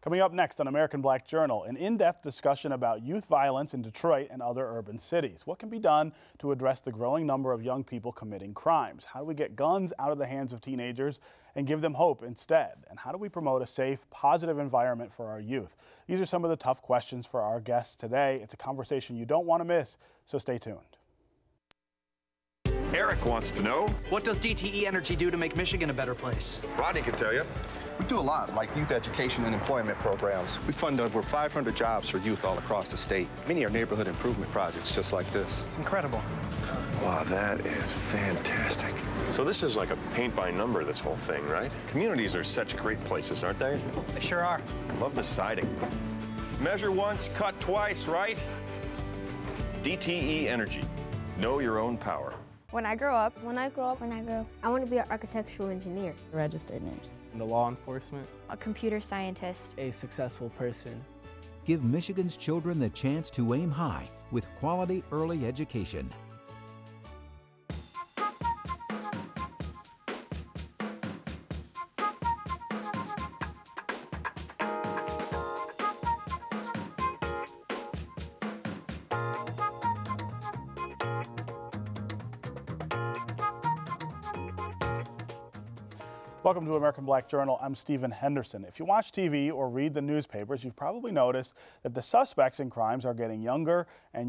Coming up next on American Black Journal, an in-depth discussion about youth violence in Detroit and other urban cities. What can be done to address the growing number of young people committing crimes? How do we get guns out of the hands of teenagers and give them hope instead? And how do we promote a safe, positive environment for our youth? These are some of the tough questions for our guests today. It's a conversation you don't want to miss, so stay tuned. Eric wants to know, what does DTE Energy do to make Michigan a better place? Rodney can tell you. We do a lot, like youth education and employment programs. We fund over 500 jobs for youth all across the state. Many are neighborhood improvement projects just like this. It's incredible. Wow, that is fantastic. So this is like a paint by number, this whole thing, right? Communities are such great places, aren't they? They sure are. Love the siding. Measure once, cut twice, right? DTE Energy. Know your own power. When I grow up, I want to be an architectural engineer. A registered nurse. In the law enforcement. a computer scientist. A successful person. Give Michigan's children the chance to aim high with quality early education. Welcome to American Black Journal. I'm Stephen Henderson. If you watch TV or read the newspapers, you've probably noticed that the suspects in crimes are getting younger, and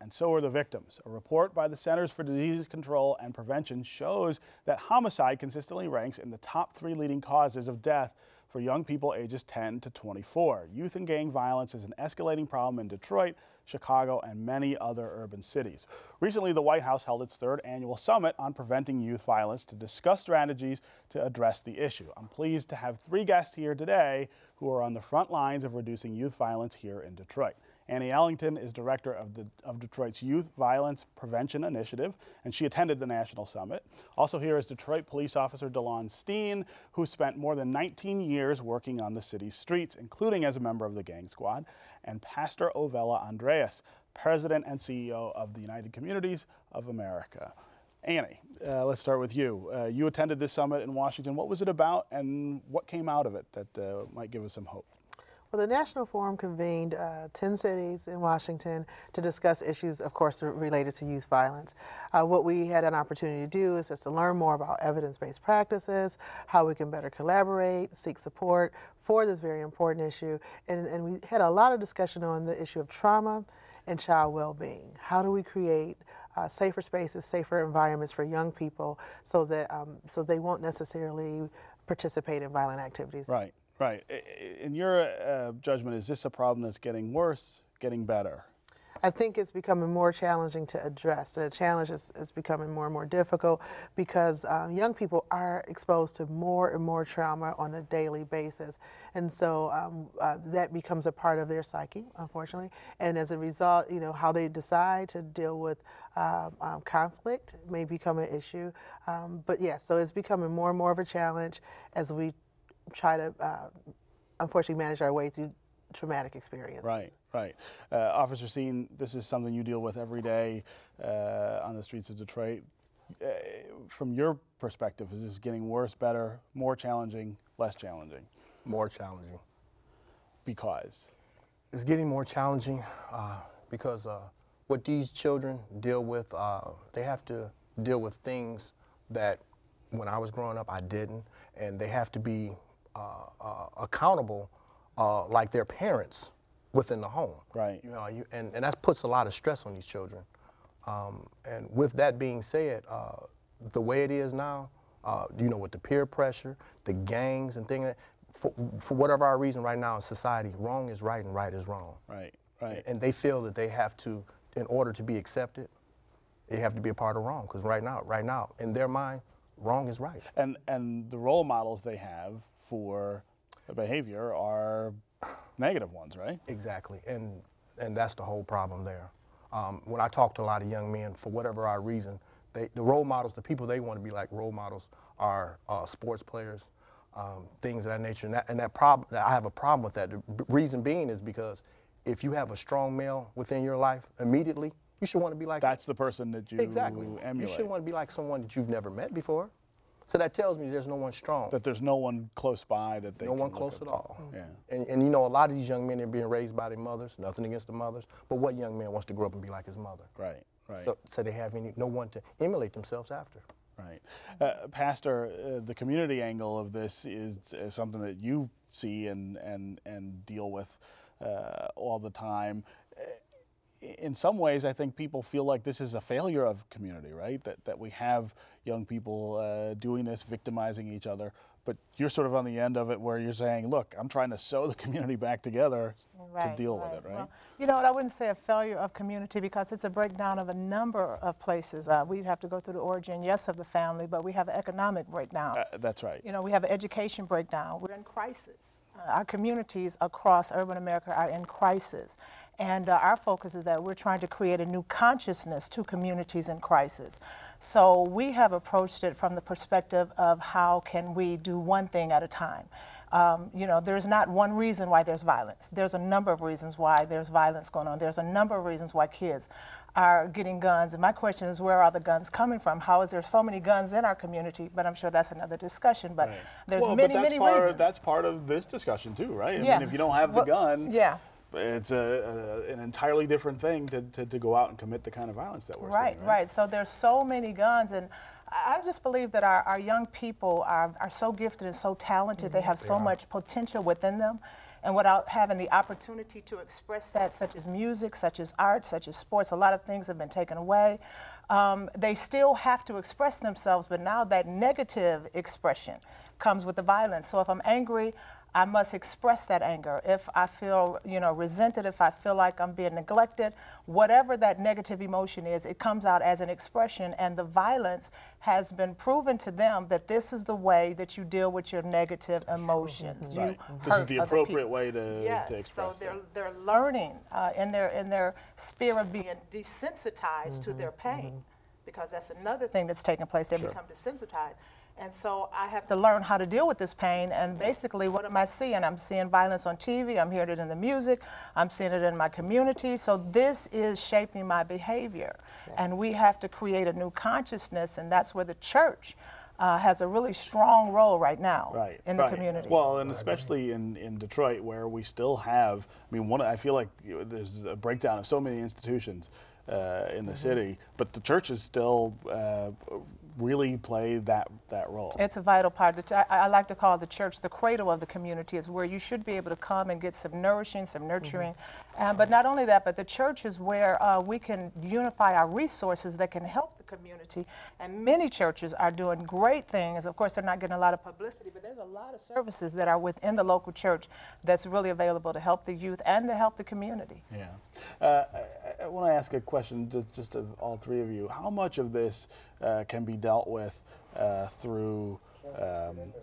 so are the victims. A report by the Centers for Disease Control and Prevention shows that homicide consistently ranks in the top 3 leading causes of death for young people ages 10 to 24. Youth and gang violence is an escalating problem in Detroit, Chicago, and many other urban cities. Recently, the White House held its 3rd annual summit on preventing youth violence to discuss strategies to address the issue. I'm pleased to have 3 guests here today who are on the front lines of reducing youth violence here in Detroit. Annie Ellington is director of Detroit's Youth Violence Prevention Initiative, and she attended the national summit. Also here is Detroit police officer Delawn Steen, who spent more than 19 years working on the city's streets, including as a member of the gang squad, and Pastor Ovella Andreas, president and CEO of the United Communities of America. Annie, let's start with you. You attended this summit in Washington. What was it about, and what came out of it that might give us some hope? Well, the National Forum convened 10 cities in Washington to discuss issues, of course, related to youth violence. What we had an opportunity to do is just to learn more about evidence-based practices, how we can better collaborate, seek support for this very important issue. And we had a lot of discussion on the issue of trauma and child well-being. How do we create safer spaces, safer environments for young people so that so they won't necessarily participate in violent activities? Right. Right. In your judgment, is this a problem that's getting worse, getting better? I think it's becoming more challenging to address. The challenge is becoming more and more difficult because young people are exposed to more and more trauma on a daily basis. And so that becomes a part of their psyche, unfortunately. And as a result, you know, how they decide to deal with conflict may become an issue. But yeah, so it's becoming more and more of a challenge as we try to, unfortunately, manage our way through traumatic experiences. Right, right. Officer Steen, this is something you deal with every day on the streets of Detroit. From your perspective, is this getting worse, better, more challenging, less challenging? More challenging. Because? It's getting more challenging because what these children deal with, they have to deal with things that when I was growing up I didn't, and they have to be accountable like their parents within the home. Right. You know, and that puts a lot of stress on these children. And with that being said, the way it is now, you know, with the peer pressure, the gangs and things, for whatever our reason right now in society, wrong is right and right is wrong. Right, right. And they feel that they have to, in order to be accepted, they have to be a part of wrong, because right now, in their mind, wrong is right. And the role models they have for behavior are negative ones, right? Exactly, and that's the whole problem there. When I talk to a lot of young men, for whatever our reason, the role models, the people they want to be like role models are sports players, things of that nature. And that problem, I have a problem with that. The reason being is because if you have a strong male within your life, immediately, you should want to be like that's the person that you exactly emulate. You should want to be like someone that you've never met before. So that tells me there's no one strong. That there's no one close by that they No can one look close up at to. all. Yeah. And you know, a lot of these young men are being raised by their mothers, nothing against the mothers, but what young man wants to grow up and be like his mother? Right, right. So they have no one to emulate themselves after. Right. Pastor, the community angle of this is something that you see and deal with all the time. In some ways, I think people feel like this is a failure of community, right? That we have young people doing this, victimizing each other. But you're sort of on the end of it where you're saying, look, I'm trying to sew the community back together to deal with it, right? Well, you know what, I wouldn't say a failure of community because it's a breakdown of a number of places. We'd have to go through the origin, yes, of the family, but we have an economic breakdown. That's right. You know, we have an education breakdown. We're in crisis. Our communities across urban America are in crisis. And our focus is that we're trying to create a new consciousness to communities in crisis. So we have approached it from the perspective of how can we do one thing at a time. You know, there's not one reason why there's violence. There's a number of reasons why there's violence going on. There's a number of reasons why kids are getting guns. And my question is, where are the guns coming from? How is there so many guns in our community? But I'm sure that's another discussion. But there's many reasons. That's part of this discussion too, right? Yeah. I mean, if you don't have the gun, yeah, it's an entirely different thing to go out and commit the kind of violence that we're seeing. Right. So there's so many guns, and I just believe that our young people are so gifted and so talented. They have so much potential within them, and without having the opportunity to express that, such as music, such as art, such as sports, a lot of things have been taken away. They still have to express themselves, but now that negative expression comes with the violence. So if I'm angry, I must express that anger. If I feel, you know, resented, if I feel like I'm being neglected, whatever that negative emotion is, it comes out as an expression, and the violence has been proven to them that this is the way that you deal with your negative emotions. Right. This is the appropriate way to express so they're learning in their sphere of being desensitized to their pain, because that's another thing that's taking place. They become desensitized. And so I have to learn how to deal with this pain. And basically, what am I seeing? I'm seeing violence on TV. I'm hearing it in the music. I'm seeing it in my community. So this is shaping my behavior. Yes. And we have to create a new consciousness. And that's where the church has a really strong role right now in the community. Well, and especially in Detroit, where we still have, I mean, I feel like there's a breakdown of so many institutions in the city, but the churches still really play that role. It's a vital part. I like to call the church the cradle of the community. It's where you should be able to come and get some nourishing, some nurturing. But not only that, but the church is where we can unify our resources that can help the community. And many churches are doing great things. Of course, they're not getting a lot of publicity, but there's a lot of services that are within the local church that's really available to help the youth and to help the community. Yeah. I want to ask a question just of all three of you. How much of this can be dealt with through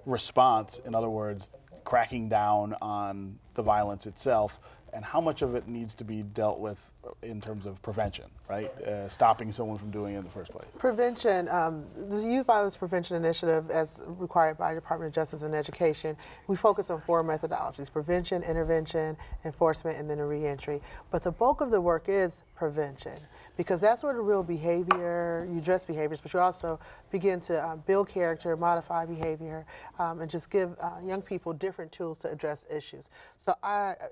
response, in other words, cracking down on the violence itself, and how much of it needs to be dealt with in terms of prevention, right? Stopping someone from doing it in the first place. Prevention, the Youth Violence Prevention Initiative, as required by the Department of Justice and Education, we focus on 4 methodologies: prevention, intervention, enforcement, and then a reentry. But the bulk of the work is prevention, because that's where the real behavior, you address behaviors, but you also begin to build character, modify behavior, and just give young people different tools to address issues. So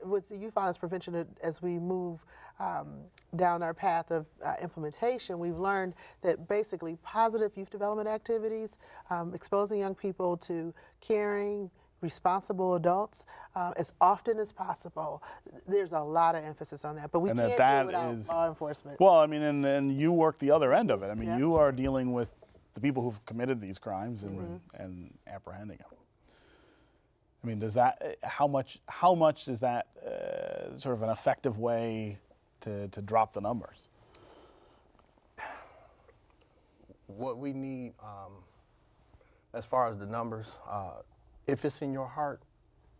with the Youth Violence Prevention, as we move down our path of implementation, we've learned that basically positive youth development activities, exposing young people to caring, responsible adults as often as possible. There's a lot of emphasis on that, but we can't do it without law enforcement. Well, I mean, and you work the other end of it. I mean, you are dealing with the people who've committed these crimes and apprehending them. I mean, does that how much is that sort of an effective way to drop the numbers? What we need, as far as the numbers, if it's in your heart,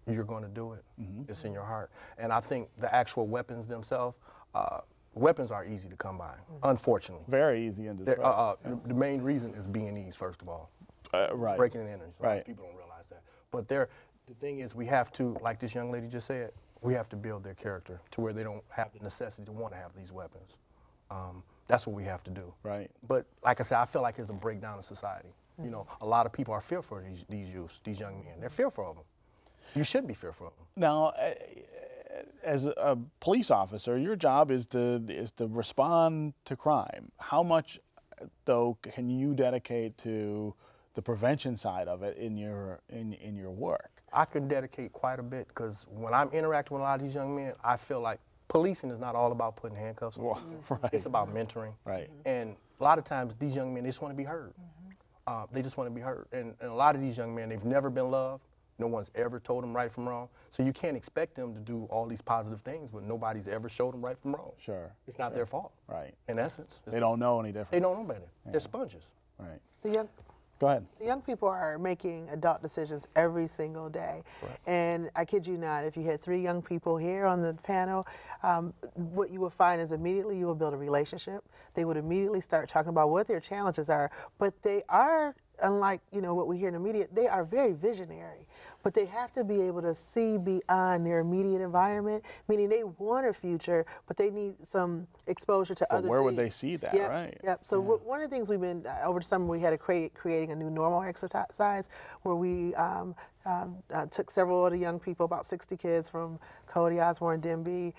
you're going to do it. It's in your heart. And I think the actual weapons themselves, weapons are easy to come by, unfortunately. Very easy in Detroit. The main reason is B&Es, first of all. Right. Breaking and entering. Right. People don't realize that. But the thing is, we have to, like this young lady just said, we have to build their character to where they don't have the necessity to want to have these weapons. That's what we have to do. Right. But like I said, I feel like it's a breakdown of society. You know, a lot of people are fearful of these youths, these young men. They're fearful of them. You should be fearful of them. Now, as a police officer, your job is to respond to crime. How much, though, can you dedicate to the prevention side of it in your work? I can dedicate quite a bit, because when I'm interacting with a lot of these young men, I feel like policing is not all about putting handcuffs on. Right. It's about mentoring. Right. And a lot of times these young men, they just want to be heard. They just want to be heard. And a lot of these young men, they've never been loved. No one's ever told them right from wrong. So you can't expect them to do all these positive things when nobody's ever showed them right from wrong. Sure. It's not their fault. Right. In essence. They don't know any different. They don't know better. Yeah. They're sponges. Right. Go ahead. The young people are making adult decisions every single day. Right. And I kid you not, if you had 3 young people here on the panel, what you will find is immediately you will build a relationship. They would immediately start talking about what their challenges are, but they are, unlike what we hear in the media, they are very visionary. But they have to be able to see beyond their immediate environment, meaning they want a future, but they need some exposure to other things. Where would they see that, right? Yep. So one of the things we've been, over the summer, we had creating a new normal exercise where we took several of the young people, about 60 kids from Cody, Osborne, Denby,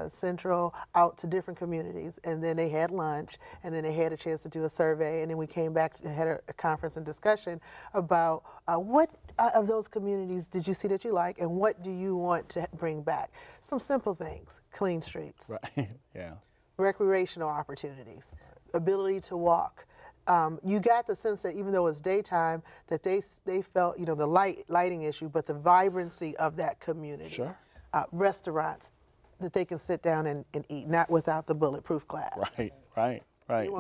Central, out to different communities. And then they had lunch, and then they had a chance to do a survey, and then we came back and had a conference and discussion about what of those communities did you see that you like, and what do you want to bring back? Some simple things: clean streets, right. Yeah, recreational opportunities, ability to walk. You got the sense that even though it's daytime, that they felt the lighting issue, but the vibrancy of that community. Sure. Restaurants that they can sit down and eat, not without the bulletproof glass. Right.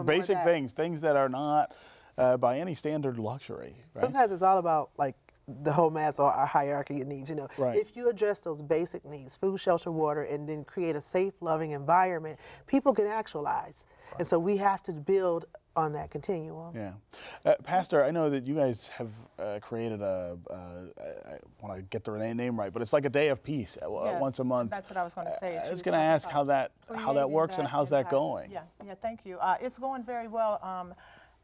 Basic things that are not by any standard luxury. Right? Sometimes it's all about like the whole Maslow hierarchy of needs. Right. If you address those basic needs, food, shelter, water, and then create a safe, loving environment, people can actualize. Right. And so we have to build on that continuum. Yeah. Pastor, I know that you guys have created I want to get the name right, but it's like a day of peace once a month. That's what I was going to say. I was going to ask how that works and how's that going? Yeah, thank you. It's going very well.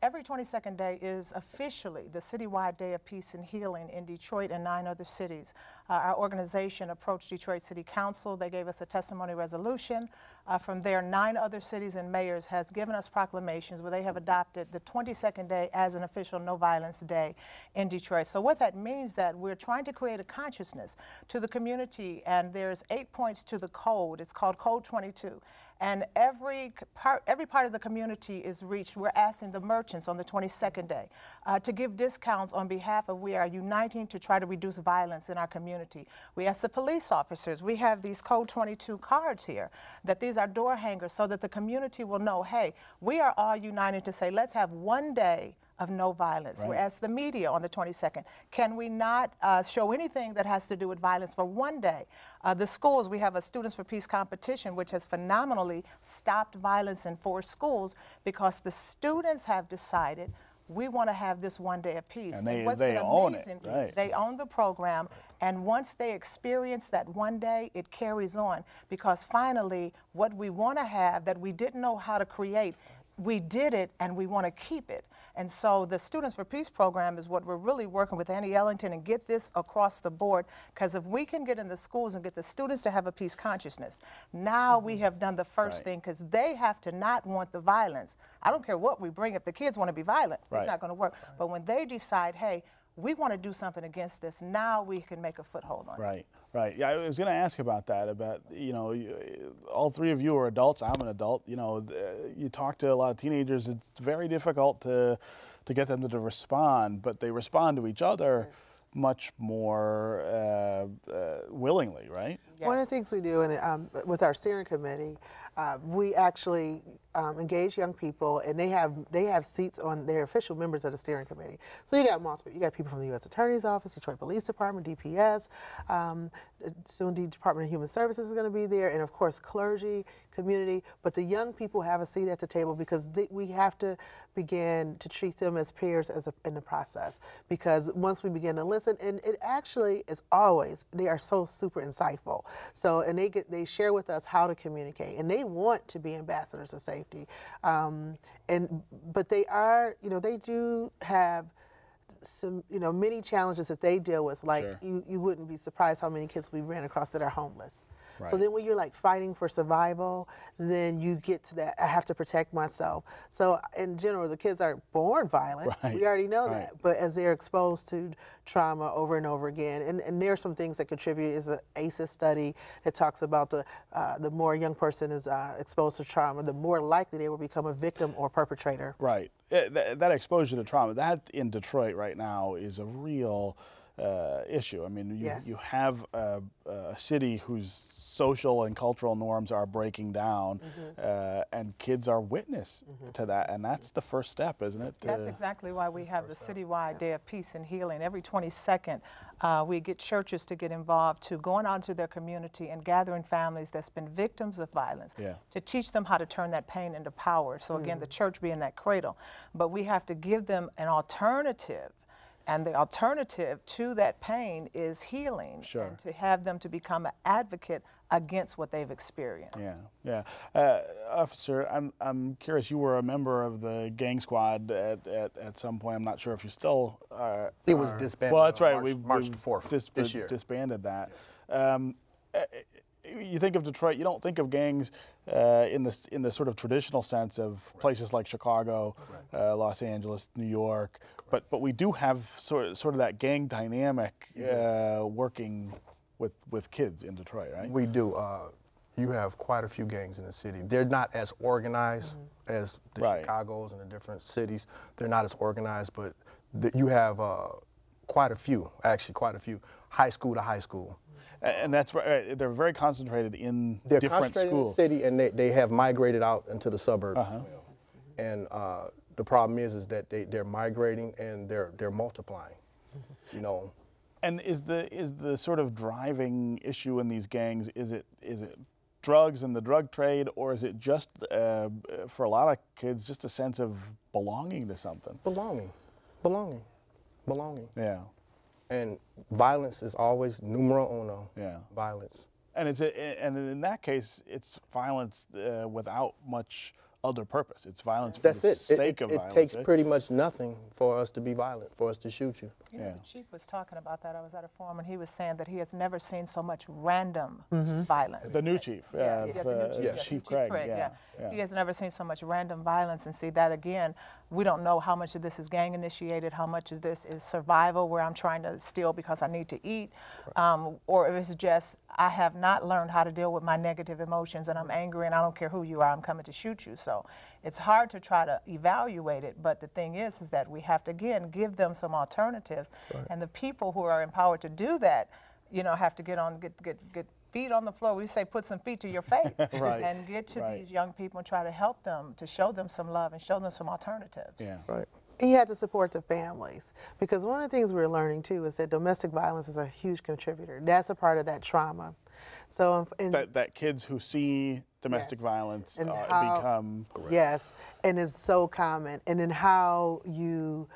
Every 22nd day is officially the citywide Day of Peace and Healing in Detroit and 9 other cities. Our organization approached Detroit City Council. They gave us a testimony resolution. From there, 9 other cities and mayors has given us proclamations where they have adopted the 22nd day as an official no violence day in Detroit. So what that means that we're trying to create a consciousness to the community, and there's 8 points to the code. It's called Code 22. And every part of the community is reached. We're asking the merchants on the 22nd day to give discounts on behalf of we are uniting to try to reduce violence in our community. We ask the police officers, we have these Code 22 cards here, that these are door hangers so that the community will know, hey, we are all united to say, let's have one day of no violence. Right. We asked the media on the 22nd, can we not show anything that has to do with violence for one day? The schools, we have a Students for Peace competition, which has phenomenally stopped violence in 4 schools because the students have decided we want to have this one day of peace. And they own it, right. They own the program, and once they experience that one day, it carries on, because finally, what we want to have that we didn't know how to create, we did it and we want to keep it. And so the Students for Peace program is what we're really working with Annie Ellington and get this across the board, because if we can get in the schools and get the students to have a peace consciousness, now we have done the first thing, because they have to not want the violence. I don't care what we bring, if the kids want to be violent, it's not going to work. But when they decide, hey, we want to do something against this, now we can make a foothold on it. Right. Yeah, I was going to ask about that, about, all 3 of you are adults. I'm an adult. You talk to a lot of teenagers. It's very difficult to get them to respond, but they respond to each other much more willingly, right? Yes. One of the things we do with our steering committee, we actually engage young people, and they have seats on, they're official members of the steering committee. So you got multiple, you got people from the U.S. Attorney's Office, Detroit Police Department, DPS, soon the Department of Human Services is going to be there, and of course clergy, community, but the young people have a seat at the table because we have to begin to treat them as peers in the process, because once we begin to listen, and it actually is always, they are so super insightful. So, and they share with us how to communicate, and they want to be ambassadors of safety. But they are, they do have some, many challenges that they deal with. Like Sure. you wouldn't be surprised how many kids we ran across that are homeless. Right. So then when you're like fighting for survival, then you get to that, I have to protect myself. So in general, the kids aren't born violent. Right. We already know Right. that. But as they're exposed to trauma over and over again, and there are some things that contribute. Is an ACEs study that talks about the more a young person is exposed to trauma, the more likely they will become a victim or perpetrator. Right. That exposure to trauma, that in Detroit right now is a real issue. I mean, you have a city whose social and cultural norms are breaking down, and kids are witness to that, and that's the first step, isn't it? That's exactly why we have the citywide Day of Peace and Healing. Every 22nd, we get churches to get involved, to going out into their community and gathering families that's been victims of violence, to teach them how to turn that pain into power. So again, the church being that cradle. But we have to give them an alternative. And the alternative to that pain is healing, and to have them to become an advocate against what they've experienced. Yeah. Officer, I'm curious. You were a member of the gang squad at some point. I'm not sure if you still. It was disbanded. Well, that's right. March 4th this year. Disbanded that. You think of Detroit, you don't think of gangs in the sort of traditional sense of places like Chicago, Los Angeles, New York, but we do have sort of that gang dynamic working with kids in Detroit, right? We do. You have quite a few gangs in the city. They're not as organized as the Chicagos and the different cities. They're not as organized, but you have quite a few, high school to high school. And that's right. They're very concentrated in different schools. In the city, and they have migrated out into the suburbs. And the problem is that they're migrating and they're multiplying. And is the sort of driving issue in these gangs, is it drugs and the drug trade, or is it just for a lot of kids just a sense of belonging to something? Belonging. Yeah. And violence is always numero uno. Yeah. Violence. And and in that case, it's violence without much other purpose. It's violence for the sake of violence. It takes pretty much nothing for us to be violent, for us to shoot you. The chief was talking about that. I was at a forum, and he was saying that he has never seen so much random violence. The new chief, Chief Craig. He has never seen so much random violence, and see that again. We don't know how much of this is gang initiated, how much of this is survival, where I'm trying to steal because I need to eat, or if it's just I have not learned how to deal with my negative emotions, and I'm angry, and I don't care who you are, I'm coming to shoot you. So it's hard to try to evaluate it, but the thing is that we have to, again, give them some alternatives, and the people who are empowered to do that, have to get feet on the floor. We say put some feet to your faith and get to these young people and try to help them, to show them some love and show them some alternatives. Yeah. Right. And you have to support the families, because one of the things we're learning too is that domestic violence is a huge contributor. That's a part of that trauma. So that kids who see domestic violence and become and it's so common. And then how you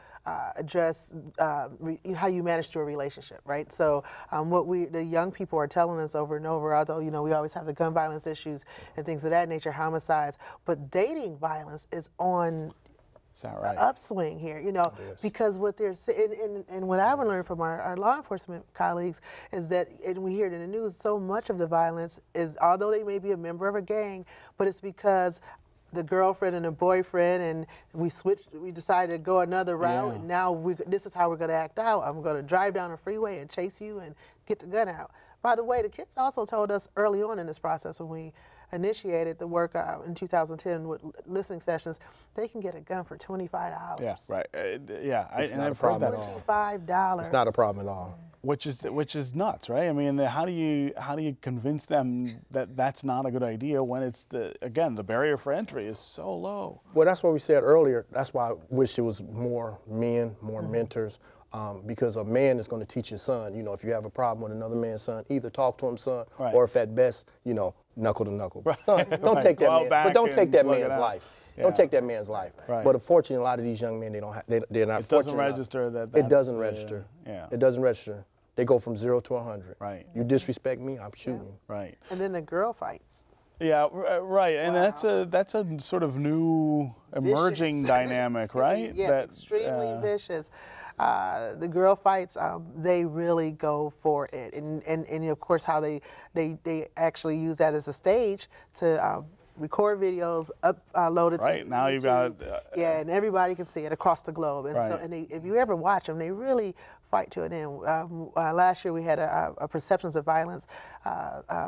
address how you manage your relationship, right? So the young people are telling us over and over, although we always have the gun violence issues and things of that nature, homicides, but dating violence is on the upswing here, because what they're saying, and what I've learned from our law enforcement colleagues is that, and we hear it in the news, so much of the violence is, although they may be a member of a gang, but it's because the girlfriend and the boyfriend, and we decided to go another route, and now this is how we're going to act out. I'm going to drive down a freeway and chase you and get the gun out. By the way, the kids also told us early on in this process, when we initiated the work in 2010 with listening sessions, they can get a gun for $25. Yeah, right. It's not a problem at all. $25. It's not a problem at all. Which is nuts, right? I mean, how do you convince them that that's not a good idea when it's the barrier for entry is so low? Well, that's what we said earlier. That's why I wish it was more men, more mentors. Because a man is going to teach his son, if you have a problem with another man's son, either talk to him, son, or if at best, knuckle to knuckle. Son, don't take that man, but don't take that man's life. Don't take that man's life. But unfortunately, a lot of these young men, they're not fortunate. It doesn't register it doesn't register. It doesn't register. They go from 0 to 100. Right. You disrespect me, I'm shooting you. Right. And then the girl fights. Yeah, right, and that's a sort of new emerging dynamic, right? Yes, extremely vicious. the girl fights, they really go for it, and of course how they actually use that as a stage to record videos, upload it. Right, to now YouTube. you've got yeah, and everybody can see it across the globe. And right. so, and if you ever watch them, they really fight to an end. Last year we had a perceptions of violence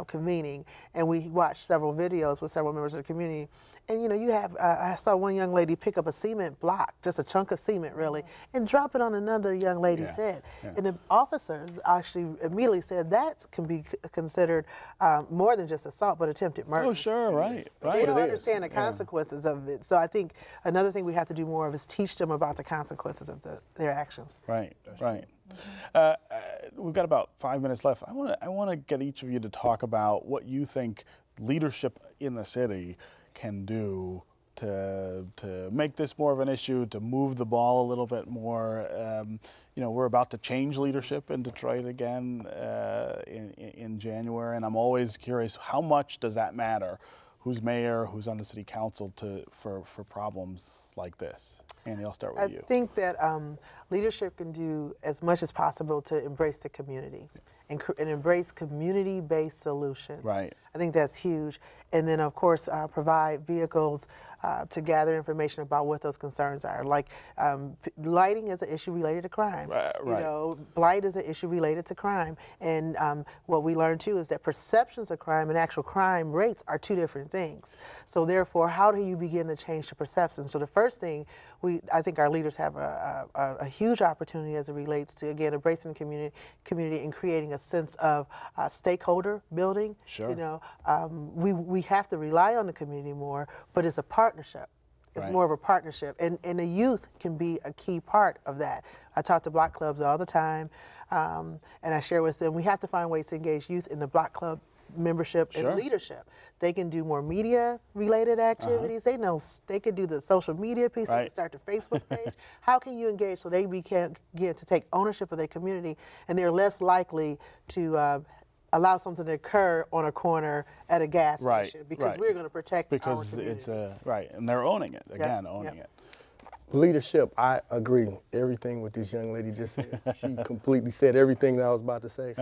convening, and we watched several videos with several members of the community. And you know, you have, I saw one young lady pick up a cement block, just a chunk of cement really, and drop it on another young lady's head. And the officers actually immediately said that can be considered more than just assault, but attempted murder. Oh, sure, right. They don't understand the consequences of it. So I think another thing we have to do more of is teach them about the consequences of their actions. Right, right. We've got about 5 minutes left. I want to get each of you to talk about what you think leadership in the city can do to make this more of an issue, to move the ball a little bit more. You know, we're about to change leadership in Detroit again in January, and I'm always curious, how much does that matter? Who's mayor, who's on the city council for problems like this? Annie, I'll start with you. I think that leadership can do as much as possible to embrace the community and embrace community-based solutions. Right. I think that's huge. And then, of course, provide vehicles to gather information about what those concerns are. Like lighting is an issue related to crime. Right. You know, blight is an issue related to crime. And what we learned too is that perceptions of crime and actual crime rates are two different things. So therefore, how do you begin to change the perception? So the first thing, I think our leaders have a huge opportunity as it relates to, again, embracing the community and creating a sense of stakeholder building. Sure. You know, we have to rely on the community more, but it's a partnership. It's more of a partnership, and the youth can be a key part of that. I talk to block clubs all the time, and I share with them, we have to find ways to engage youth in the block club membership and leadership. They can do more media-related activities. They know they could do the social media piece. They can start their Facebook page. How can you engage so they begin to take ownership of their community, and they're less likely to allow something to occur on a corner at a gas station because we're going to protect our community. It's and they're owning it again, owning it. Leadership, I agree. Everything what this young lady just said. She completely said everything that I was about to say.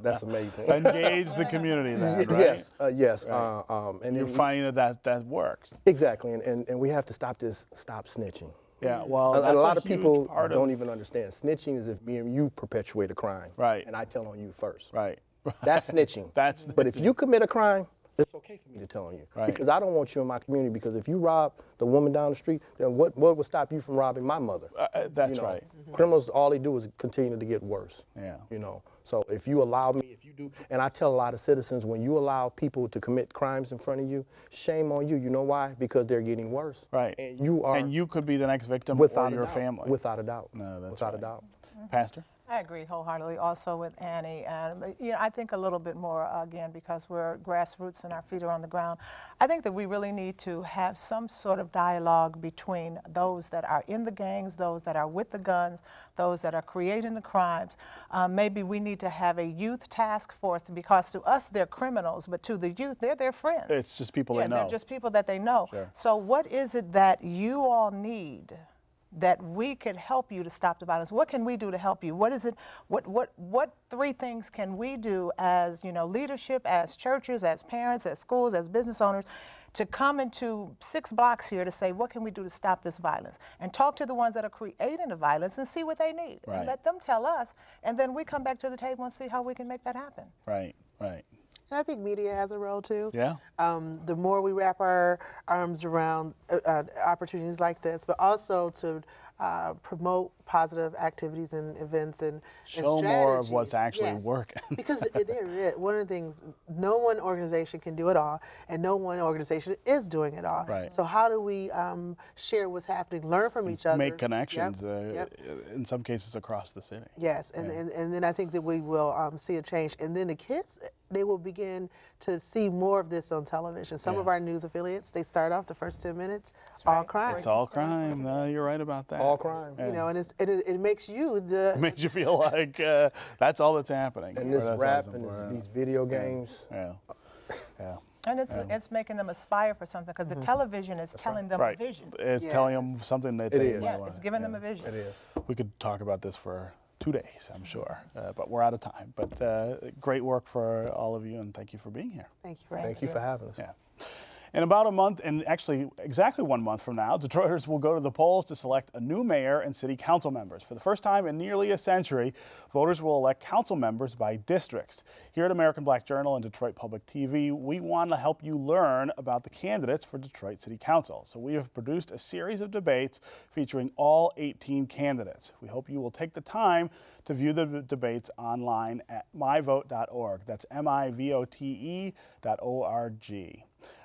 That's amazing. Engage the community then, right? Yes, yes. Right. And you're finding that works. Exactly, and we have to stop snitching. Yeah, well, a lot of people don't even understand. Snitching is if me and you perpetuate a crime. Right. And I tell on you first. Right. That's snitching. But if you commit a crime, it's okay for me to tell on you. Right. Because I don't want you in my community, because if you rob the woman down the street, then what would stop you from robbing my mother? That's right. Criminals, all they do is continue to get worse. Yeah. You know, so if you allow me, if you do, and I tell a lot of citizens, when you allow people to commit crimes in front of you, shame on you. You know why? Because they're getting worse. Right. And you are. And you could be the next victim without or your family. Without a doubt. No, that's without a doubt. Pastor? I agree wholeheartedly also with Annie, and you know, I think a little bit more, again, because we're grassroots and our feet are on the ground. I think that we really need to have some sort of dialogue between those that are in the gangs, those that are with the guns, those that are creating the crimes. Maybe we need to have a youth task force, because to us they're criminals, but to the youth they're their friends. It's just people they know. They're just people that they know. Sure. So what is it that you all need that we could help you to stop the violence? What can we do to help you? What is it? What three things can we do as, you know, leadership, as churches, as parents, as schools, as business owners, to come into 6 blocks here to say, what can we do to stop this violence? And talk to the ones that are creating the violence and see what they need. Right. And let them tell us, and then we come back to the table and see how we can make that happen. Right, right. And I think media has a role too. Yeah. The more we wrap our arms around opportunities like this, but also to promote positive activities and events and show more of what's actually working. Because one of the things, no one organization can do it all, and no one organization is doing it all. Right. So how do we share what's happening, learn from each other, make connections, in some cases across the city. Yes, and then I think that we will see a change, and then the kids, they will begin to see more of this on television. Some of our news affiliates, they start off the first 10 minutes, all crime. It's all crime. No, you're right about that. All crime. You know, and it makes you It makes you feel like that's all that's happening. And this rap and these video games. Yeah. Yeah. And it's making them aspire for something, because the television is telling them a vision. It's telling them something that they Yeah, want. it's giving them a vision. It is. We could talk about this for 2 days, I'm sure, but we're out of time. But great work for all of you, and thank you for being here. Thank you. Thank you for having us. Yeah. In about a month, and actually exactly 1 month from now, Detroiters will go to the polls to select a new mayor and city council members. For the first time in nearly a century, voters will elect council members by districts. Here at American Black Journal and Detroit Public TV, we want to help you learn about the candidates for Detroit City Council. So we have produced a series of debates featuring all 18 candidates. We hope you will take the time to view the debates online at myvote.org. That's MIVOTE.org.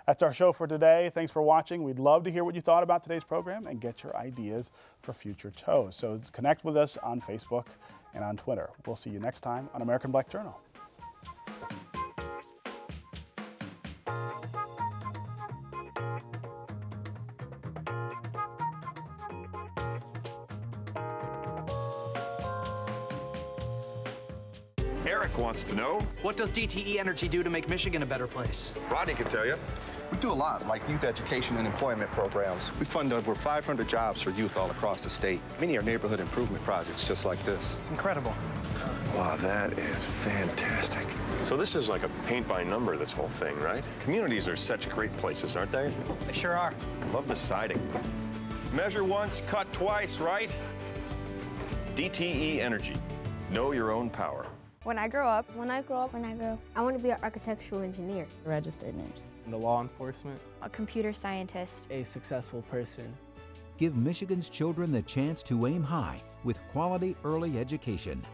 That's our show for today. Thanks for watching. We'd love to hear what you thought about today's program and get your ideas for future shows. So connect with us on Facebook and on Twitter. We'll see you next time on American Black Journal. Eric wants to know. What does DTE Energy do to make Michigan a better place? Rodney can tell you. We do a lot, like youth education and employment programs. We fund over 500 jobs for youth all across the state. Many are neighborhood improvement projects just like this. It's incredible. Wow, that is fantastic. So this is like a paint by number, this whole thing, right? Communities are such great places, aren't they? They sure are. Love the siding. Measure once, cut twice, right? DTE Energy. Know your own power. When I grow up, I want to be an architectural engineer. Registered nurse. In the law enforcement. a computer scientist. A successful person. Give Michigan's children the chance to aim high with quality early education.